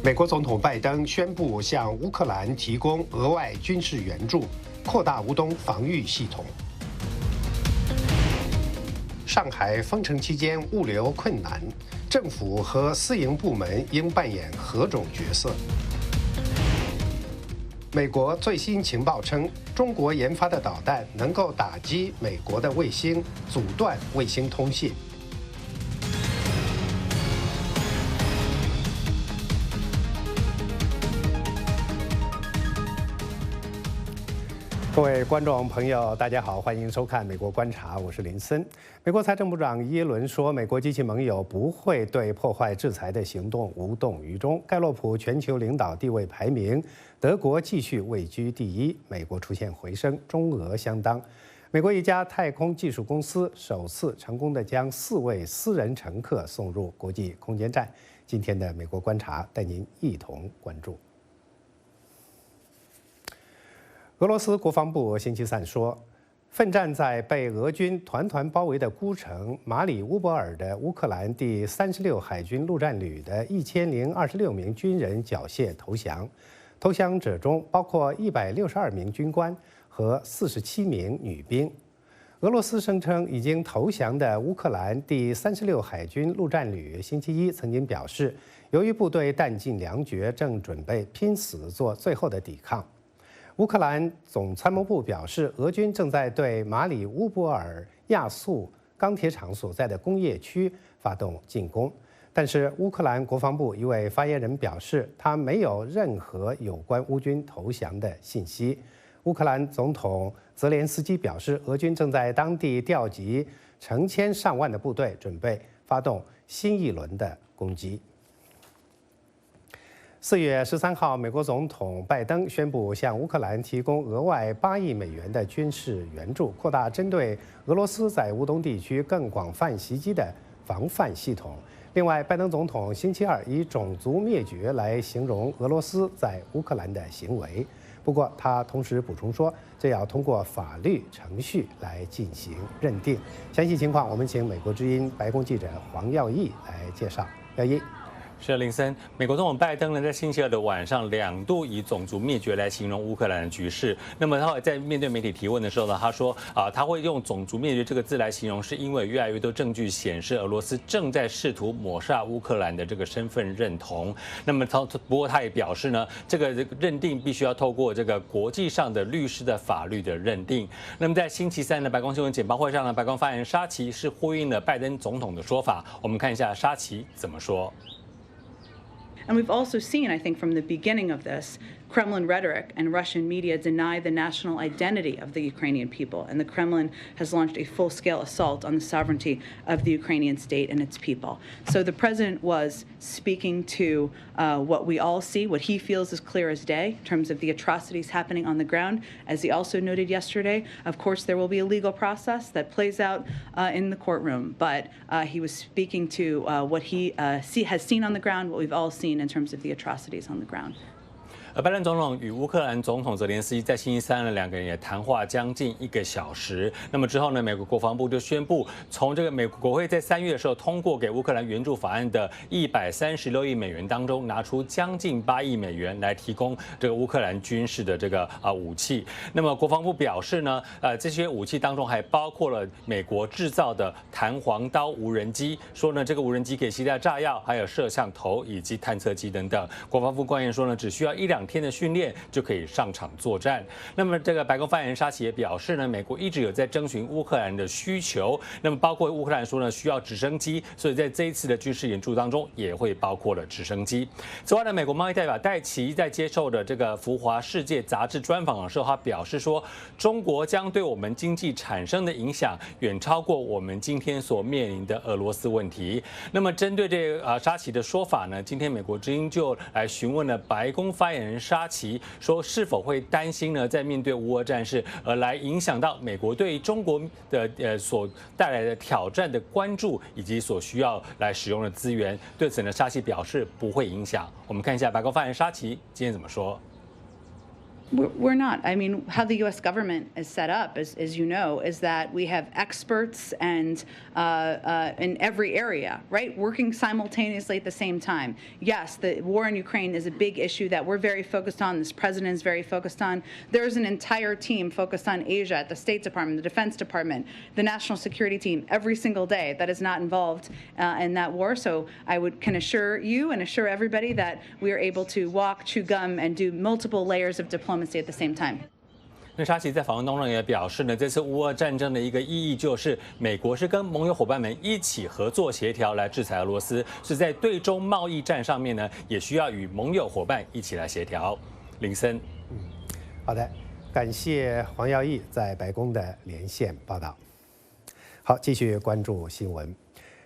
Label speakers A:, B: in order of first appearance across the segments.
A: 美国总统拜登宣布向乌克兰提供额外军事援助，扩大乌东防御系统。上海封城期间物流困难，政府和私营部门应扮演何种角色？美国最新情报称，中国研发的导弹能够打击美国的卫星，阻断卫星通信。各位观众朋友，大家好，欢迎收看《美国观察》，我是林森。美国财政部长耶伦说，美国及其盟友不会对破坏制裁的行动无动于衷。盖洛普全球领导地位排名，德国继续位居第一，美国出现回升，中俄相当。美国一家太空技术公司首次成功地将4位私人乘客送入国际空间站。今天的《美国观察》带您一同关注。俄罗斯国防部星期三说，奋战在被俄军团团包围的孤城马里乌波尔的乌克兰第36海军陆战旅的1026名军人缴械投降，投降者中包括162名军官和47名女兵。俄罗斯声称已经投降的乌克兰第36海军陆战旅星期一曾经表示，由于部队弹尽粮绝，正准备拼死做最后的抵抗。乌克兰总参谋部表示，俄军正在对马里乌波尔亚速钢铁厂所在的工业区发动进攻，但是乌克兰国防部一位发言人表示，他没有任何有关乌军投降的信息。乌克兰总统泽连斯基表示，俄军正在当地调集成千上万的部队，准备发动新一轮的攻击。4月13号，美国总统拜登宣布向乌克兰提供额外8亿美元的军事援助，扩大针对俄罗斯在乌东地区更广泛袭击的防范系统。另外，拜登总统星期二以种族灭绝来形容俄罗斯在乌克兰的行为，不过他同时补充说，这要通过法律程序来进行认定。详细情况，我们请美国之音白宫记者黄耀义来介绍。耀义。
B: 是林森，美国总统拜登呢，在星期二的晚上2度以种族灭绝来形容乌克兰的局势。那么他在面对媒体提问的时候呢，他说他会用种族灭绝这个字来形容，是因为越来越多证据显示俄罗斯正在试图抹杀乌克兰的这个身份认同。那么不过他也表示呢，这个认定必须要透过这个国际上的律师的法律的认定。那么在星期三的白宫新闻简报会上呢，白宫发言人沙奇是呼应了拜登总统的说法。我们看一下沙奇怎么说。
C: And we've also seen, I think, from the beginning of this, Kremlin rhetoric and Russian media deny the national identity of the Ukrainian people. And the Kremlin has launched a full-scale assault on the sovereignty of the Ukrainian state and its people. So the president was speaking to what we all see, what he feels is clear as day in terms of the atrocities happening on the ground. As he also noted yesterday, of course, there will be a legal process that plays out in the courtroom. But he was speaking to what he has seen on the ground, what we've all seen in terms of the atrocities on the ground.
B: 拜登总统与乌克兰总统泽连斯基在星期三呢，2个人也谈话将近1个小时。那么之后呢，美国国防部就宣布，从这个美国国会在3月的时候通过给乌克兰援助法案的136亿美元当中，拿出将近8亿美元来提供这个乌克兰军事的这个武器。那么国防部表示呢，这些武器当中还包括了美国制造的弹簧刀无人机，说呢这个无人机可以携带炸药，还有摄像头以及探测器等等。国防部官员说呢，只需要1-2天的训练就可以上场作战。那么这个白宫发言人沙奇也表示呢，美国一直有在征询乌克兰的需求，那么包括乌克兰说呢需要直升机，所以在这一次的军事援助当中也会包括了直升机。此外呢，美国贸易代表戴奇在接受的这个福华世界杂志专访的时候，他表示说，中国将对我们经济产生的影响远超过我们今天所面临的俄罗斯问题。那么针对这个沙奇的说法呢，今天美国之音就来询问了白宫发言人沙奇，说是否会担心呢，在面对乌俄战事而来影响到美国对中国的所带来的挑战的关注，以及所需要来使用的资源。对此呢，沙奇表示不会影响。我们看一下白宫发言人沙奇今天怎么说。
C: We're not. I mean, how the U.S. government is set up, as you know, is that we have experts and in every area, right, working simultaneously at the same time. Yes, the war in Ukraine is a big issue that we're very focused on. This president is very focused on. There's an entire team focused on Asia at the State Department, the Defense Department, the National Security Team, every single day that is not involved in that war. So I can assure you and assure everybody that we are able to walk, chew gum, and do multiple layers of diplomacy at the same time.
B: 那沙奇在访问当中也表示呢，这次乌俄战争的一个意义就是美国是跟盟友伙伴们一起合作协调来制裁俄罗斯，是在对中贸易战上面呢，也需要与盟友伙伴一起来协调。林森，
A: 好的，感谢黄耀义在白宫的连线报道。好，继续关注新闻。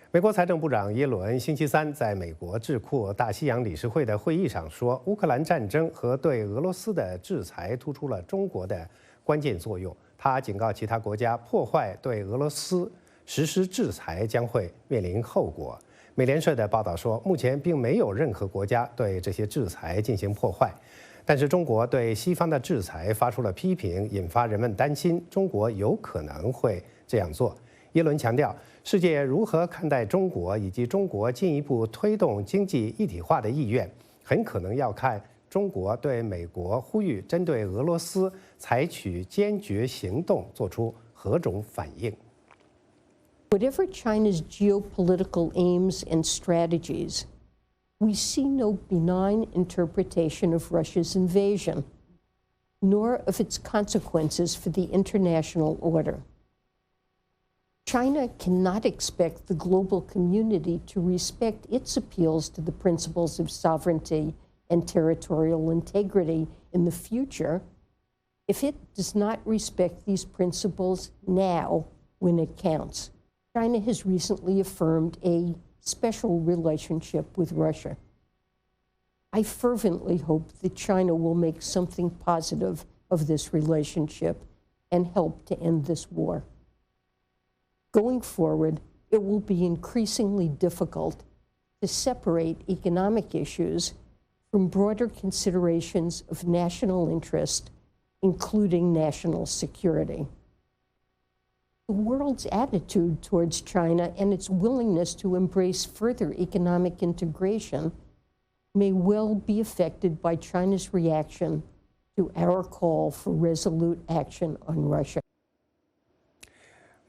A: 美国财政部长耶伦星期三在美国智库大西洋理事会的会议上说，乌克兰战争和对俄罗斯的制裁突出了中国的关键作用。他警告其他国家，破坏对俄罗斯实施制裁将会面临后果。美联社的报道说，目前并没有任何国家对这些制裁进行破坏，但是中国对西方的制裁发出了批评，引发人们担心中国有可能会这样做。耶伦强调，世界如何看待中国以及中国进一步推动经济一体化的意愿，很可能要看中国对美国呼吁针对俄罗斯采取坚决行动做出何种反应。
D: Whatever China's geopolitical aims and strategies, we see no benign interpretation of Russia's invasion, nor of its consequences for the international order. China cannot expect the global community to respect its appeals to the principles of sovereignty and territorial integrity in the future if it does not respect these principles now when it counts. China has recently affirmed a special relationship with Russia. I fervently hope that China will make something positive of this relationship and help to end this war. Going forward, it will be increasingly difficult to separate economic issues from broader considerations of national interest, including national security. The world's attitude towards China and its willingness to embrace further economic integration may well be affected by China's reaction to our call for resolute action on Russia.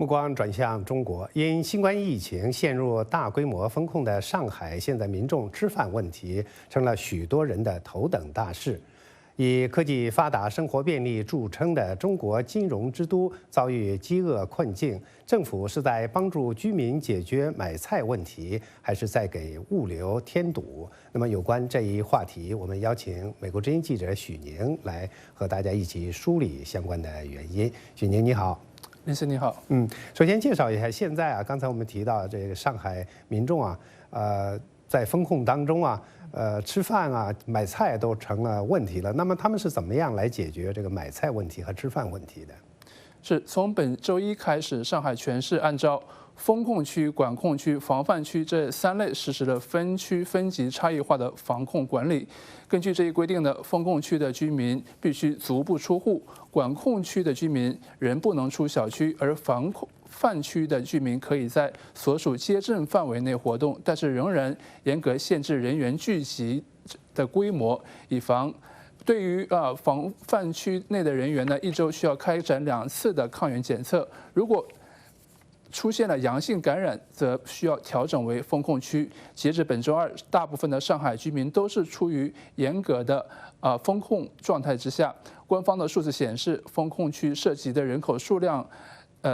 A: 目光转向中国，因新冠疫情陷入大规模封控的上海，现在民众吃饭问题成了许多人的头等大事。以科技发达、生活便利著称的中国金融之都遭遇饥饿困境，政府是在帮助居民解决买菜问题，还是在给物流添堵？那么有关这一话题，我们邀请美国之音记者许宁来和大家一起梳理相关的原因。许宁，你好。
E: 林森你好，
A: 首先介绍一下，现在刚才我们提到这个上海民众在封控当中吃饭买菜都成了问题了。那么他们是怎么样来解决这个买菜问题和吃饭问题的？
E: 是从本周一开始，上海全市按照封控区、管控区、防范区这3类实施了分区分级差异化的防控管理。根据这一规定呢，封控区的居民必须足不出户，管控区的居民仍不能出小区，而防范区的居民可以在所属街镇范围内活动，但是仍然严格限制人员聚集的规模，以防。对于防范区内的人员呢，1周需要开展2次的抗原检测，如果出现了阳性感染，则需要调整为封控区。截至本周二，大部分的上海居民都是处于严格的封控状态之下。官方的数字显示，封控区涉及的人口数量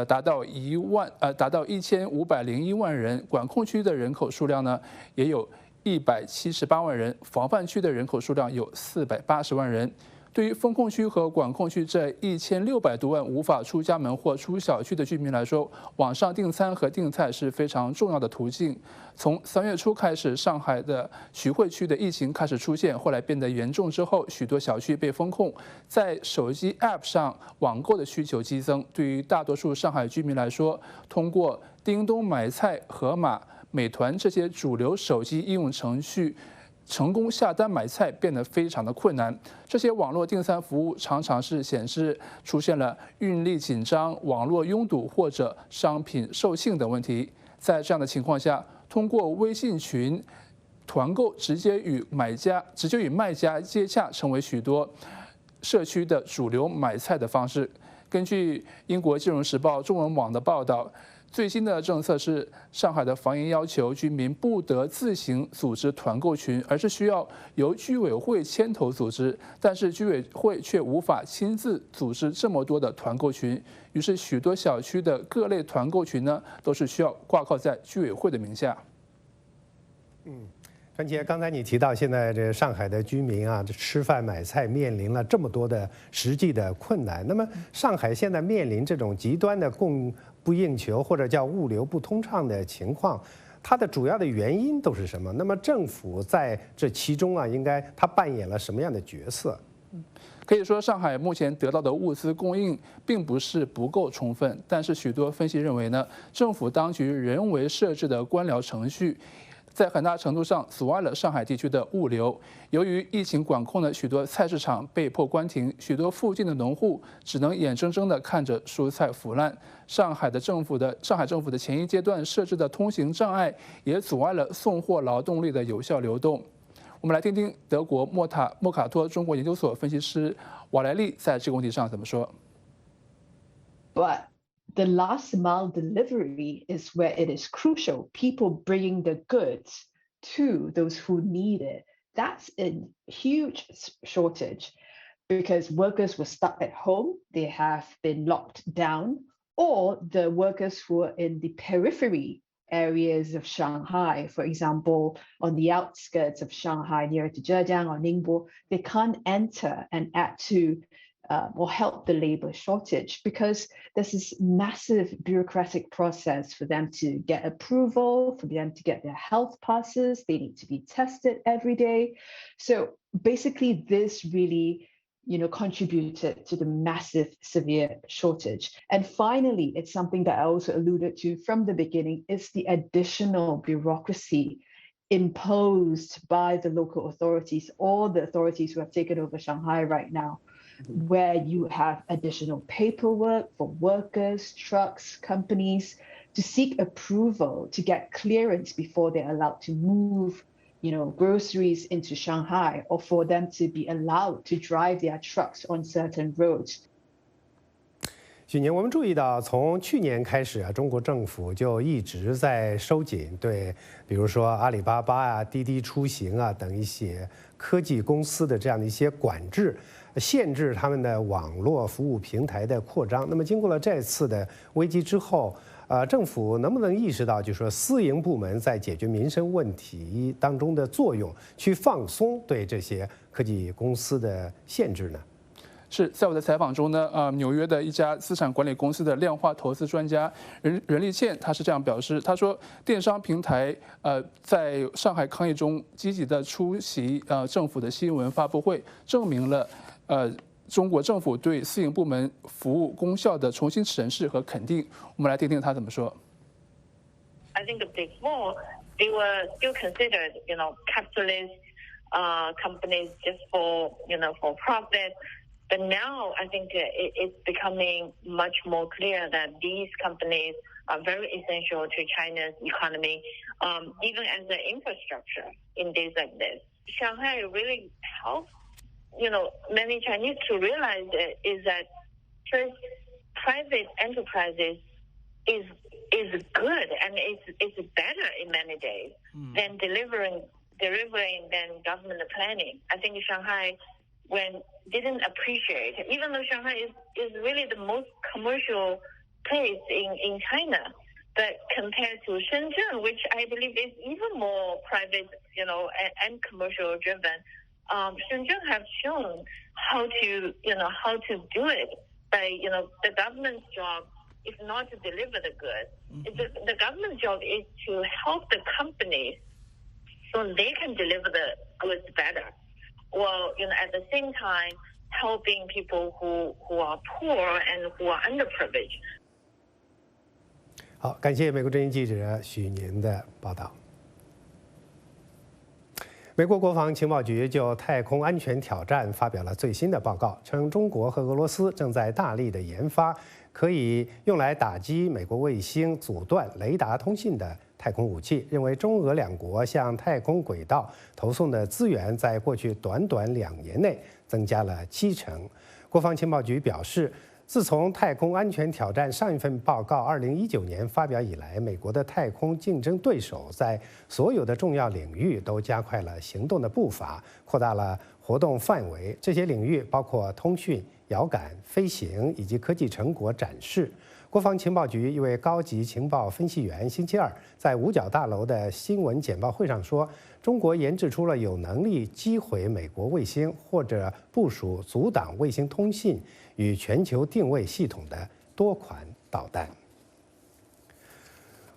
E: 达到1501万人，管控区的人口数量呢也有178万人，防范区的人口数量有480万人。对于封控区和管控区这1600多万无法出家门或出小区的居民来说，网上订餐和订菜是非常重要的途径。从3月初开始，上海的徐汇区的疫情开始出现，后来变得严重之后，许多小区被封控，在手机 App 上网购的需求激增。对于大多数上海居民来说，通过叮咚买菜、盒马、美团这些主流手机应用程序成功下单买菜变得非常的困难。这些网络订餐服务常常是显示出现了运力紧张、网络拥堵或者商品售罄等问题。在这样的情况下，通过微信群团购直接与卖家接洽，成为许多社区的主流买菜的方式。根据英国《金融时报》中文网的报道，最新的政策是，上海的防疫要求居民不得自行组织团购群，而是需要由居委会牵头组织。但是居委会却无法亲自组织这么多的团购群，于是许多小区的各类团购群呢，都是需要挂靠在居委会的名下。
A: 川姐，刚才你提到现在这上海的居民啊，这吃饭买菜面临了这么多的实际的困难。那么上海现在面临这种极端的供不应求或者叫物流不通畅的情况，它的主要的原因都是什么？那么政府在这其中啊，应该它扮演了什么样的角色？
E: 可以说，上海目前得到的物资供应并不是不够充分，但是许多分析认为呢，政府当局人为设置的官僚程序，在很大程度上阻碍了上海地区的物流。由于疫情管控的许多菜市场被迫关停，许多附近的农户只能眼睁睁地看着蔬菜腐烂。上海政府的前一阶段设置的通行障碍，也阻碍了送货劳动力的有效流动。我们来听听德国莫卡托中国研究所分析师瓦莱丽在这个问题上怎么说。
F: The last mile delivery is where it is crucial. People bringing the goods to those who need it. That's a huge shortage because workers were stuck at home. They have been locked down, or the workers who are in the periphery areas of Shanghai, for example, on the outskirts of Shanghai, near to Zhejiang or Ningbo, they can't enter and add to or help the labor shortage because there's this massive bureaucratic process for them to get approval, for them to get their health passes. They need to be tested every day. So basically, this really contributed to the massive, severe shortage. And finally, it's something that I also alluded to from the beginning, is the additional bureaucracy imposed by the local authorities, all the authorities who have taken over Shanghai right now, where you have additional paperwork for workers, trucks, companies to seek approval to get clearance before they're allowed to move, groceries into Shanghai, or for them to be allowed to drive their trucks on certain roads.
A: 许宁，我们注意到，从去年开始啊，中国政府就一直在收紧对，比如说阿里巴巴啊、滴滴出行啊等一些科技公司的这样的一些管制，限制他们的网络服务平台的扩张。那么，经过了这次的危机之后，政府能不能意识到，就是说私营部门在解决民生问题当中的作用，去放松对这些科技公司的限制呢？
E: 是在我的采访中呢，纽约的一家资产管理公司的量化投资专家任立倩，他是这样表示，他说，电商平台在上海抗疫中积极的出席政府的新闻发布会，证明了中国政府对私营部门服务功效的重新审视和肯定。我们来听听他怎么说。
G: I think before they were still considered, capitalist companies just for profit. But now I think it's becoming much more clear that these companies are very essential to China's economy, even as an infrastructure in days like this. Shanghai really helps, many Chinese to realize is that first, private enterprises is good and it's better in many days than delivering than government planning. I think Shanghai didn't appreciate, even though Shanghai is really the most commercial place in China, but compared to Shenzhen, which I believe is even more private, and commercial driven, Shenzhen have shown how to do it by, the government's job is not to deliver the goods. The government's job is to help the companies so they can deliver the goods better. Well, at the same time, helping people who are poor and who are underprivileged.
A: 好，感谢美国之音记者许宁的报道。美国国防情报局就太空安全挑战发表了最新的报告，称中国和俄罗斯正在大力的研发可以用来打击美国卫星、阻断雷达通信的太空武器，认为中俄两国向太空轨道投送的资源在过去短短2年内增加了70%。国防情报局表示，自从太空安全挑战上一份报告2019年发表以来，美国的太空竞争对手在所有的重要领域都加快了行动的步伐，扩大了活动范围。这些领域包括通讯、遥感、飞行以及科技成果展示。国防情报局一位高级情报分析员星期二在五角大楼的新闻简报会上说，中国研制出了有能力击毁美国卫星或者部署阻挡卫星通信与全球定位系统的多款导弹。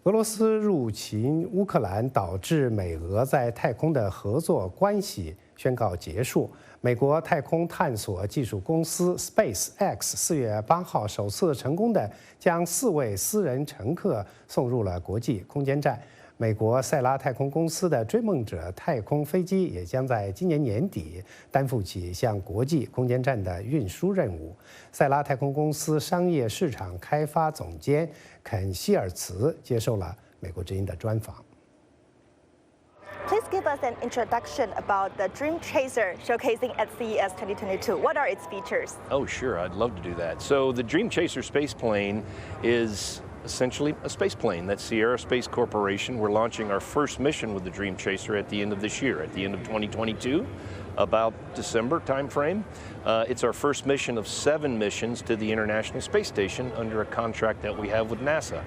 A: 俄罗斯入侵乌克兰导致美俄在太空的合作关系宣告结束。美国太空探索技术公司 SpaceX 4月8号首次成功地将4位私人乘客送入了国际空间站。美国塞拉太空公司的追梦者太空飞机也将在今年年底担负起向国际空间站的运输任务。塞拉太空公司商业市场开发总监肯希尔茨接受了美国之音的专访。
H: Please give us an introduction about the Dream Chaser showcasing at CES 2022. What are its features?
I: Oh, sure. I'd love to do that. So the Dream Chaser space plane is essentially a space plane. That's Sierra Space Corporation. We're launching our first mission with the Dream Chaser at the end of this year, at the end of 2022, about December timeframe. It's our first mission of 7 missions to the International Space Station under a contract that we have with NASA.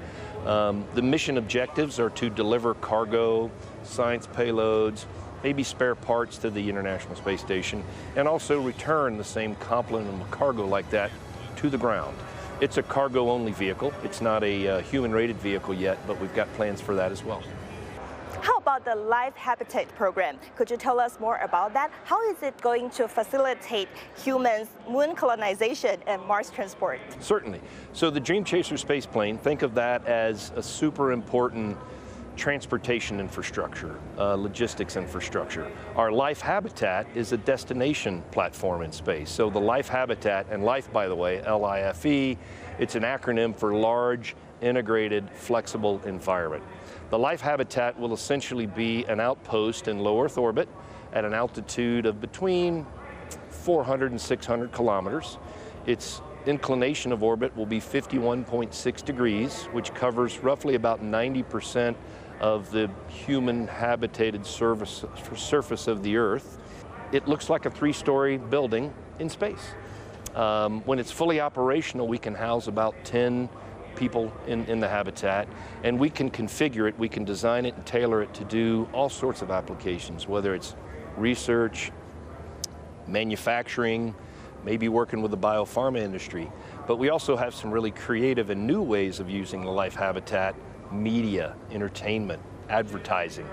I: The mission objectives are to deliver cargo, science payloads, maybe spare parts to the International Space Station, and also return the same complement of cargo like that to the ground. It's a cargo-only vehicle. It's not a human-rated vehicle yet, but we've got plans for that as well.
H: How about the Life Habitat program? Could you tell us more about that? How is it going to facilitate humans' moon colonization and Mars transport?
I: Certainly. So the Dream Chaser space plane, think of that as a super important transportation infrastructure, logistics infrastructure. Our Life Habitat is a destination platform in space. So the Life Habitat, and Life, by the way, L-I-F-E, it's an acronym for Large, Integrated, Flexible Environment. The Life Habitat will essentially be an outpost in low Earth orbit at an altitude of between 400 and 600 kilometers. Its inclination of orbit will be 51.6 degrees, which covers roughly about 90% of the human habitated surface of the Earth. It looks like a 3-story building in space. When it's fully operational, we can house about 10 people in the habitat, and we can configure it, we can design it and tailor it to do all sorts of applications, whether it's research, manufacturing, maybe working with the biopharma industry. But we also have some really creative and new ways of using the Life Habitat: media, entertainment, advertising.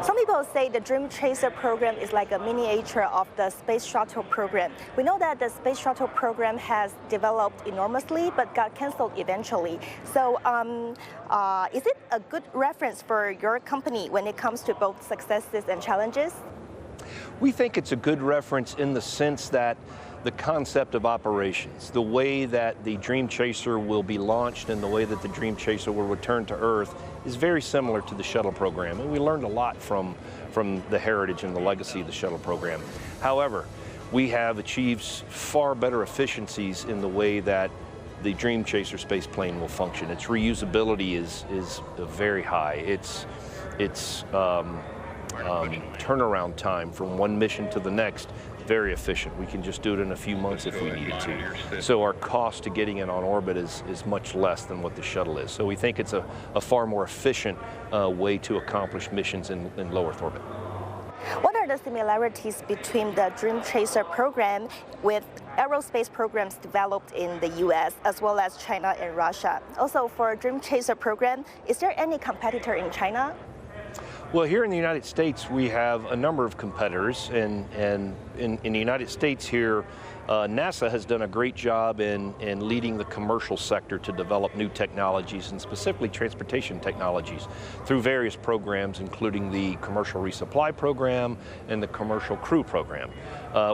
H: Some people say the Dream Chaser program is like a miniature of the Space Shuttle program. We know that the Space Shuttle program has developed enormously but got canceled eventually. So is it a good reference for your company when it comes to both successes and challenges?
I: We think it's a good reference in the sense that the concept of operations, the way that the Dream Chaser will be launched and the way that the Dream Chaser will return to Earth is very similar to the shuttle program, and we learned a lot from the heritage and the legacy of the shuttle program. However, we have achieved far better efficiencies in the way that the Dream Chaser space plane will function. Its reusability is very high. Its turnaround time from one mission to the next, very efficient. We can just do it in a few months if we needed to. So our cost to getting it on orbit is much less than what the shuttle is. So we think it's a far more efficient way to accomplish missions in low Earth orbit.
H: What are the similarities between the Dream Chaser program with aerospace programs developed in the US as well as China and Russia? Also, for Dream Chaser program, is there any competitor in China?
I: Well, here in the United States, we have a number of competitors, and in the United States here, NASA has done a great job in leading the commercial sector to develop new technologies, and specifically transportation technologies, through various programs, including the Commercial Resupply Program and the Commercial Crew Program,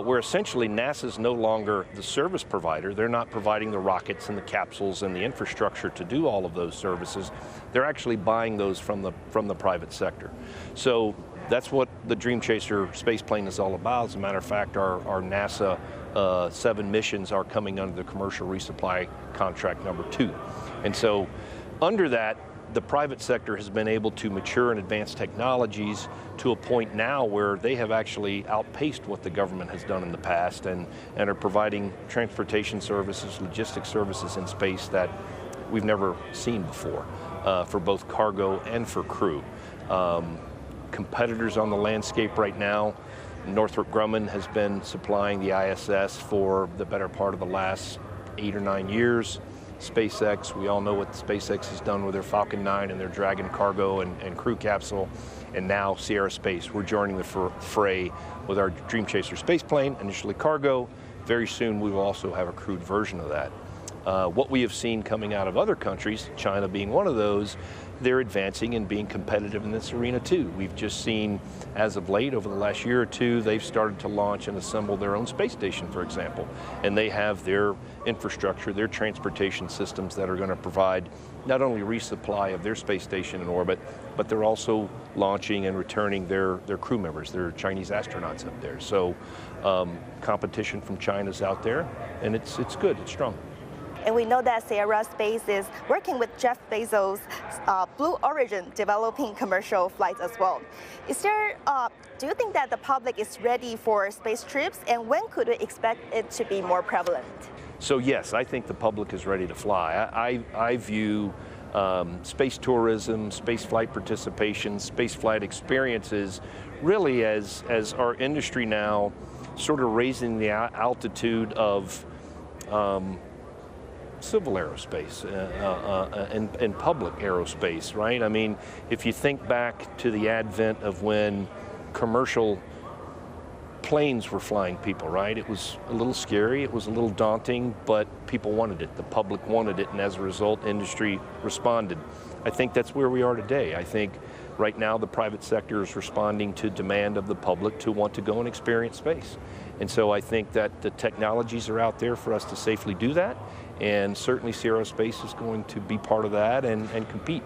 I: where essentially NASA is no longer the service provider. They're not providing the rockets and the capsules and the infrastructure to do all of those services. They're actually buying those from the private sector. So that's what the Dream Chaser space plane is all about. As a matter of fact, our NASA 7 missions are coming under the Commercial Resupply Contract number 2. And so under that, the private sector has been able to mature and advance technologies to a point now where they have actually outpaced what the government has done in the past, and are providing transportation services, logistics services in space that we've never seen before, for both cargo and for crew. Competitors on the landscape right now, Northrop Grumman has been supplying the ISS for the better part of the last 8 or 9 years. SpaceX, we all know what SpaceX has done with their Falcon 9 and their Dragon cargo and crew capsule. And now Sierra Space, we're joining the fray with our Dream Chaser space plane, initially cargo. Very soon we will also have a crewed version of that. What we have seen coming out of other countries, China being one of those, they're advancing and being competitive in this arena too. We've just seen, as of late, over the last year or two, they've started to launch and assemble their own space station, for example. And they have their infrastructure, their transportation systems that are going to provide not only resupply of their space station in orbit, but they're also launching and returning their crew members, their Chinese astronauts up there. So competition from China's out there, and it's good, it's strong.
H: And we know that Sierra Space is working with Jeff Bezos' Blue Origin, developing commercial flights as well. Do you think that the public is ready for space trips, and when could we expect it to be more prevalent?
I: So yes, I think the public is ready to fly. I view space tourism, space flight participation, space flight experiences really as our industry now sort of raising the altitude of civil aerospace and public aerospace, right? I mean, if you think back to the advent of when commercial planes were flying people, right? It was a little scary, it was a little daunting, but people wanted it, the public wanted it, and as a result, industry responded. I think that's where we are today. I think right now the private sector is responding to demand of the public to want to go and experience space. And so I think that the technologies are out there for us to safely do that, and certainly Sierra Space is going to be part of that and compete.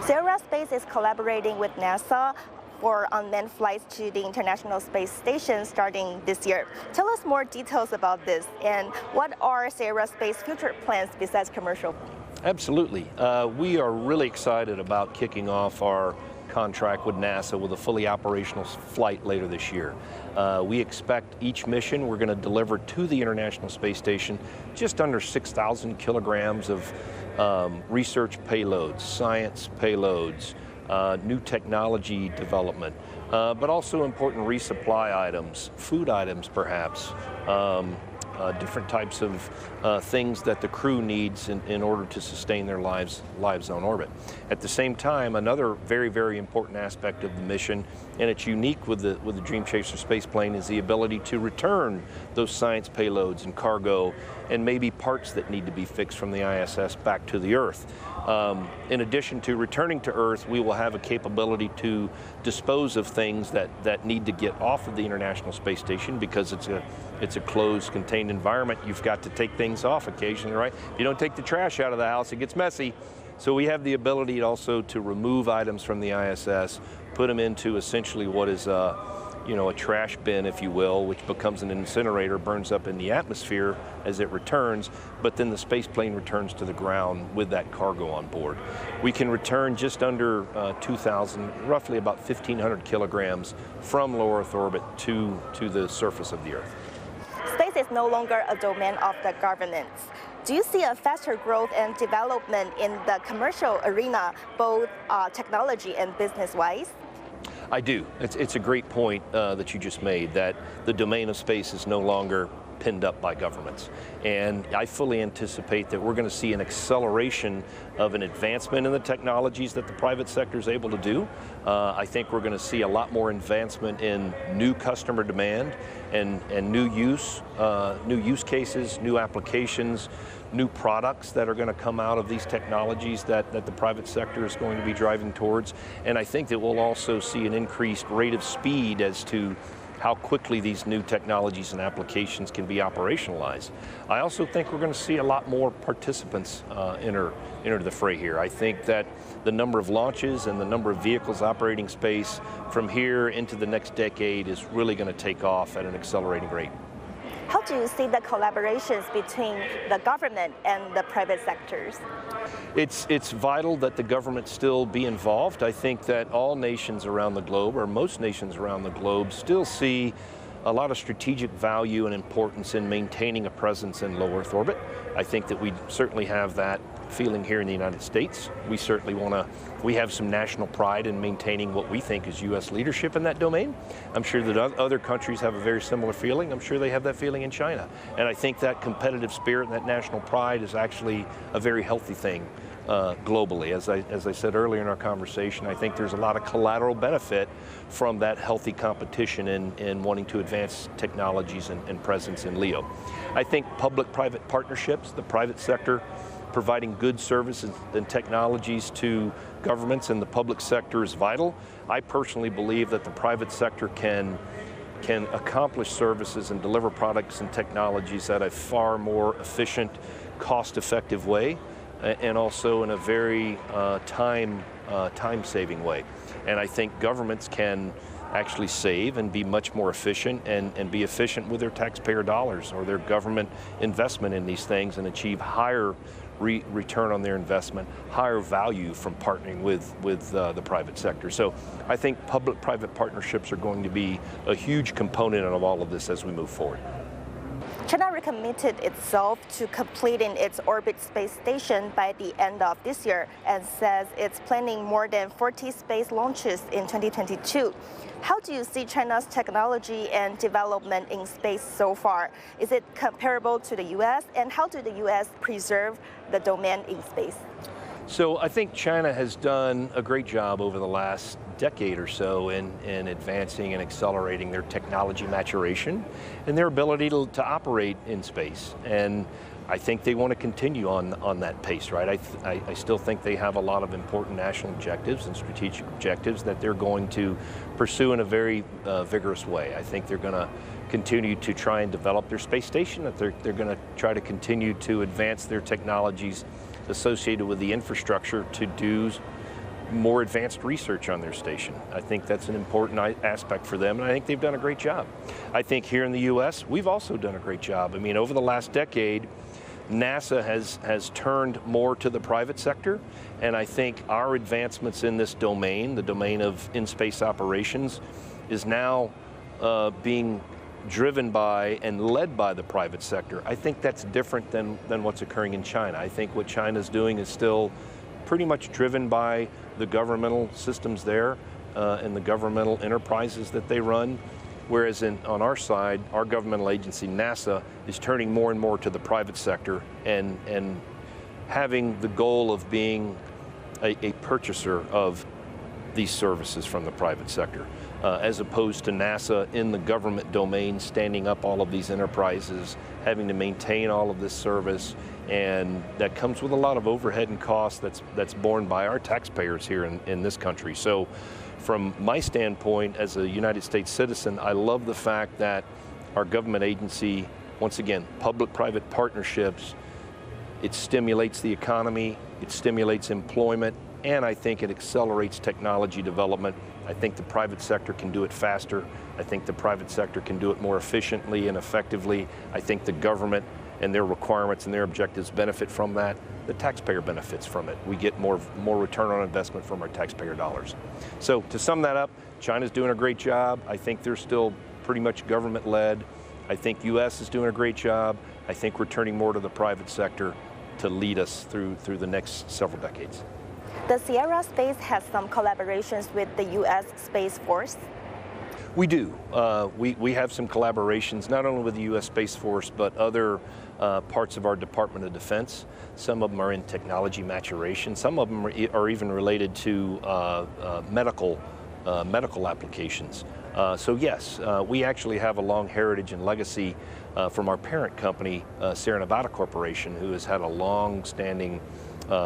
H: Sierra Space is collaborating with NASA for unmanned flights to the International Space Station starting this year. Tell us more details about this, and what are Sierra Space future plans besides commercial?
I: Absolutely. We are really excited about kicking off our contract with NASA with a fully operational flight later this year. We expect each mission we're going to deliver to the International Space Station just under 6,000 kilograms of research payloads, science payloads, new technology development, but also important resupply items, food items perhaps, different types of things that the crew needs in order to sustain their lives on orbit. At the same time, another very, very important aspect of the mission, and it's unique with the Dream Chaser space plane, is the ability to return those science payloads and cargo and maybe parts that need to be fixed from the ISS back to the Earth. In addition to returning to Earth, we will have a capability to dispose of things that need to get off of the International Space Station, because it's a closed, contained environment. You've got to take things off occasionally, right? If you don't take the trash out of the house, it gets messy. So we have the ability also to remove items from the ISS, put them into essentially what is a trash bin, if you will, which becomes an incinerator, burns up in the atmosphere as it returns, but then the space plane returns to the ground with that cargo on board. We can return just under 2,000, roughly about 1,500 kilograms from low Earth orbit to the surface of the Earth.
H: Space is no longer a domain of the government. Do you see a faster growth and development in the commercial arena, both technology and business-wise?
I: I do. It's a great point that you just made, that the domain of space is no longer pinned up by governments. And I fully anticipate that we're going to see an acceleration of an advancement in the technologies that the private sector is able to do. I think we're going to see a lot more advancement in new customer demand and new use cases, new applications, new products that are going to come out of these technologies that the private sector is going to be driving towards. And I think that we'll also see an increased rate of speed as to how quickly these new technologies and applications can be operationalized. I also think we're going to see a lot more participants enter the fray here. I think that the number of launches and the number of vehicles operating space from here into the next decade is really going to take off at an accelerating rate.
H: How do you see the collaborations between the government and the private sectors?
I: It's vital that the government still be involved. I think that all nations around the globe, or most nations around the globe, still see a lot of strategic value and importance in maintaining a presence in low Earth orbit. I think that we certainly have that feeling here in the United States. We have some national pride in maintaining what we think is U.S. leadership in that domain. I'm sure that other countries have a very similar feeling. I'm sure they have that feeling in China. And I think that competitive spirit and that national pride is actually a very healthy thing globally. As I said earlier in our conversation, I think there's a lot of collateral benefit from that healthy competition in wanting to advance technologies and presence in LEO. I think public-private partnerships, the private sector providing good services and technologies to governments and the public sector is vital. I personally believe that the private sector can accomplish services and deliver products and technologies at a far more efficient, cost-effective way, and also in a very time-saving way. And I think governments can actually save and be much more efficient and be efficient with their taxpayer dollars or their government investment in these things and achieve higher return on their investment, higher value from partnering with the private sector. So I think public-private partnerships are going to be a huge component of all of this as we move forward.
H: China recommitted itself to completing its orbit space station by the end of this year and says it's planning more than 40 space launches in 2022. How do you see China's technology and development in space so far? Is it comparable to the U.S.? And how do the U.S. preserve the domain in space?
I: So I think China has done a great job over the last decade or so in advancing and accelerating their technology maturation and their ability to operate in space. And I think they want to continue on that pace, right? I still think they have a lot of important national objectives and strategic objectives that they're going to pursue in a very vigorous way. I think they're going to continue to try and develop their space station, that they're going to try to continue to advance their technologies associated with the infrastructure to do more advanced research on their station. I think that's an important aspect for them, and I think they've done a great job. I think here in the U.S., we've also done a great job. I mean, over the last decade, NASA has turned more to the private sector, and I think our advancements in this domain, the domain of in-space operations, is now being driven by and led by the private sector. I think that's different than what's occurring in China. I think what China's doing is still pretty much driven by the governmental systems there and the governmental enterprises that they run. Whereas on our side, our governmental agency, NASA, is turning more and more to the private sector and having the goal of being a purchaser of these services from the private sector, as opposed to NASA in the government domain, standing up all of these enterprises, having to maintain all of this service, and that comes with a lot of overhead and costs that's borne by our taxpayers here in this country. So from my standpoint as a United States citizen, I love the fact that our government agency, once again, public-private partnerships, it stimulates the economy, it stimulates employment, and I think it accelerates technology development. I think the private sector can do it faster. I think the private sector can do it more efficiently and effectively. I think the government and their requirements and their objectives benefit from that. The taxpayer benefits from it. We get more return on investment from our taxpayer dollars. So to sum that up, China's doing a great job. I think they're still pretty much government-led. I think U.S. is doing a great job. I think we're turning more to the private sector to lead us through the next several decades.
H: The Sierra Space has some collaborations with the U.S. Space Force.
I: We do. We have some collaborations, not only with the U.S. Space Force, but other parts of our Department of Defense. Some of them are in technology maturation. Some of them are even related to medical applications. So yes, we actually have a long heritage and legacy from our parent company, Sierra Nevada Corporation, who has had a long-standing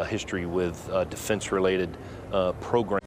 I: history with defense-related programs.